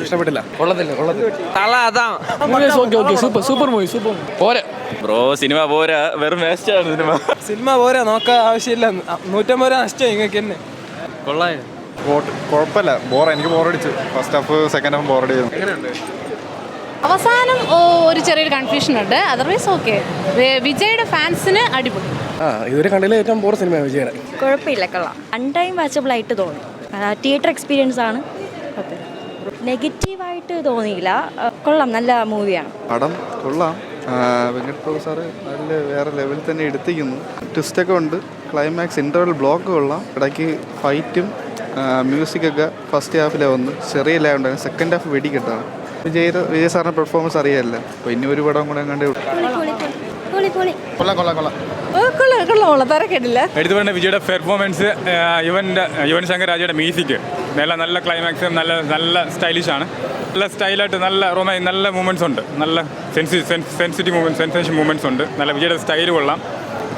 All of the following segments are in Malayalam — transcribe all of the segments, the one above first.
ഇഷ്ടപ്പെട്ടില്ല. സൂപ്പർ മൂവി പോരാ ബ്രോ. സിനിമ പോരാ, വെറും വേസ്റ്റ് ആണ് സിനിമ പോരാ, നോക്കാൻ ആവശ്യമില്ല. 150 രൂപ നഷ്ടം നിങ്ങൾക്ക് തന്നെ. കൊള്ളായിരുന്നു. കുഴപ്പമില്ല, എനിക്ക് ബോറടിച്ചു. ഫസ്റ്റ് ഹാഫ് സെക്കൻഡ് ഹാഫ് ബോറടിച്ചു. എങ്ങനെയുണ്ട്? അവസാനം ഒരു ചെറിയൊരു കൺഫ്യൂഷൻ ഉണ്ട്. Otherwise okay. വിജയുടെ ഫാൻസിന് അടിപൊളി. ഇതുവരെ കണ്ടതിൽ ഏറ്റവും പോറ സിനിമ വിജയുടെ. കുഴപ്പമില്ല, കൊള്ളാം. അൺടൈം വാച്ചബിൾ ആയിട്ട് തോന്നി. തിയേറ്റർ എക്സ്പീരിയൻസ് ആണ്. നെഗറ്റീവായിട്ട് തോന്നിയില്ല. കൊള്ളാം, നല്ല മൂവിയാണ്. പടം കൊള്ളാം. വെങ്കട് പ്രഭു സാറ് നല്ല വേറെ ലെവലിൽ തന്നെ എടുത്തിരിക്കുന്നു. ട്വിസ്റ്റൊക്കെ ഉണ്ട്. ക്ലൈമാക്സ് ഇൻ്റർവൽ ബ്ലോക്ക് കൊള്ളാം. ഇടയ്ക്ക് ഫൈറ്റും മ്യൂസിക്കൊക്കെ ഫസ്റ്റ് ഹാഫിലെ വന്ന് ചെറിയ ലാഗ് ഉണ്ടായിരുന്നു. Second half വെടിക്കെട്ടാണ്. വിജയ് സാറിൻ്റെ പെർഫോമൻസ് അറിയാമല്ലോ. അപ്പോൾ ഇനി ഒരു പടം കൂടെ കണ്ടു. എടുത്തു പറഞ്ഞ വിജയുടെ പെർഫോമൻസ്, യുവൻ ശങ്കർ രാജയുടെ മ്യൂസിക്, നല്ല ക്ലൈമാക്സ്, നല്ല സ്റ്റൈലിഷ് ആണ്. നല്ല സ്റ്റൈലായിട്ട് നല്ല മൂവ്മെൻറ്റ്സ് ഉണ്ട്. നല്ല സെൻസിറ്റീവ് മൂവ്മെൻറ്റ്സ്, സെൻസേഷൻ മൂവ്മെൻറ്റ്സ് ഉണ്ട്. നല്ല വിജയുടെ സ്റ്റൈൽ കൊള്ളാം.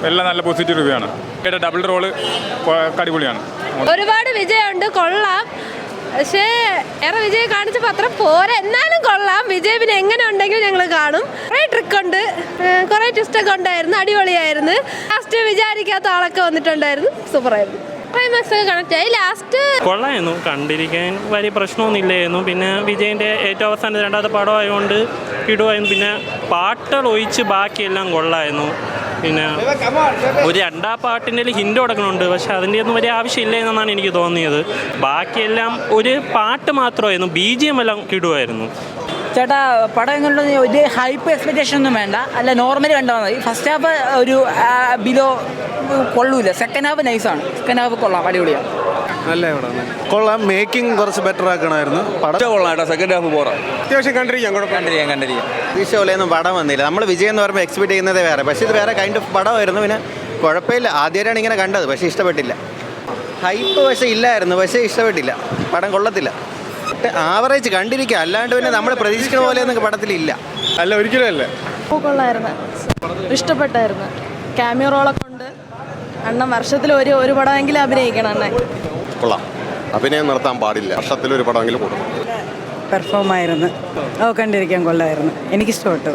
എല്ലാം നല്ല പോസിറ്റീവ് റിവ്യൂ ആണ്. വിജയുടെ ഡബിൾ റോള് അടിപൊളിയാണ്. ഒരുപാട് വിജയമുണ്ട്, കൊള്ളാം. പക്ഷേ വിജയ് കാണിച്ചപ്പോൾ അത്ര പോരാ. എന്നാലും കൊള്ളാം. വിജയ് പിന്നെ എങ്ങനെ ഉണ്ടെങ്കിലും ഞങ്ങൾ കാണും. കുറേ ട്രിക്കുണ്ട്, കുറേ ട്വിസ്റ്റൊക്കെ ഉണ്ടായിരുന്നു. അടിപൊളിയായിരുന്നു. ലാസ്റ്റ് വിചാരിക്കാത്ത ആളൊക്കെ വന്നിട്ടുണ്ടായിരുന്നു. സൂപ്പറായിരുന്നു. ക്ലൈമാക്സ് ഒക്കെ കണക്ട് ആയി. ലാസ്റ്റ് കൊള്ളായിരുന്നു. കണ്ടിരിക്കാൻ വലിയ പ്രശ്നമൊന്നും ഇല്ലായിരുന്നു. പിന്നെ വിജയൻ്റെ ഏറ്റവും അവസാനത്തെ രണ്ടാമത്തെ പടമായതുകൊണ്ട് ഇടുമായിരുന്നു. പിന്നെ പാട്ടുകൾ ഒഴിച്ച് ബാക്കിയെല്ലാം കൊള്ളായിരുന്നു. പിന്നെ ഒരു രണ്ടാം പാട്ടിൻ്റെ ഹിൻ്റ് കൊടുക്കണുണ്ട്, പക്ഷെ അതിൻ്റെ ഒന്നും വലിയ ആവശ്യമില്ല എന്നാണ് എനിക്ക് തോന്നിയത്. ബാക്കിയെല്ലാം ഒരു പാട്ട് മാത്രമായിരുന്നു. BGM എല്ലാം കിടുമായിരുന്നു. ചേട്ടാ, പടം എങ്ങനെയുള്ളത്? ഒരു ഹൈപ്പ് എക്സ്പെക്റ്റേഷൻ ഒന്നും വേണ്ട. അല്ല, നോർമലി കണ്ടാൽ മതി. ഫസ്റ്റ് ഹാഫ് ഒരു ബിലോ കൊള്ളൂല. സെക്കൻഡ് ഹാഫ് നൈസാണ്. സെക്കൻഡ് ഹാഫ് കൊള്ളാം, അടിപൊളിയാണ്. നല്ല പടം കൊള്ളാം. മേക്കിംഗ് കുറച്ച് ബെറ്റർ ആക്കണമായിരുന്നു. പടം കൊള്ളാം കേട്ടോ. സെക്കൻഡ് ഹാഫ് പോരാ. അത്യാവശ്യം കണ്ടിരിക്കാം. പ്രതീക്ഷ പോലെയൊന്നും പടം വന്നില്ല. നമ്മൾ വിജയം എന്ന് പറയുമ്പോൾ എക്സ്പെക്ട് ചെയ്യുന്നത് വേറെ, പക്ഷേ ഇത് വേറെ കൈൻഡ് ഓഫ് പടമായിരുന്നു. പിന്നെ കുഴപ്പമില്ല. ആദ്യമായിട്ടാണ് ഇങ്ങനെ കണ്ടത്, പക്ഷേ ഇഷ്ടപ്പെട്ടില്ല. ഹൈപ്പ് പക്ഷേ ഇല്ലായിരുന്നു, പക്ഷേ ഇഷ്ടപ്പെട്ടില്ല. പടം കൊള്ളത്തില്ല. ആവറേജ് കണ്ടിരിക്കുക, അല്ലാണ്ട് പിന്നെ നമ്മൾ പ്രതീക്ഷിക്കുന്ന പോലെയൊന്നും പടത്തിലില്ല. അല്ല, ഒരിക്കലും അല്ല. കൊള്ളായിരുന്നു, ഇഷ്ടപ്പെട്ടായിരുന്നു. ക്യാമിയോ റോളൊക്കെ ഉണ്ട്. അണ്ണൻ വർഷത്തിൽ ഒരു പടമെങ്കിലും അഭിനയിക്കണം. അണ്ണൻ കൊള്ളാം. അഭിനയം നിർത്താൻ പാടില്ല. വർഷത്തിലൊരു പടമെങ്കിലും കൊടുക്കും. പെർഫോമായിരുന്നു. കണ്ടിരിക്കാൻ കൊള്ളായിരുന്നു. എനിക്കിഷ്ടപ്പെട്ടു.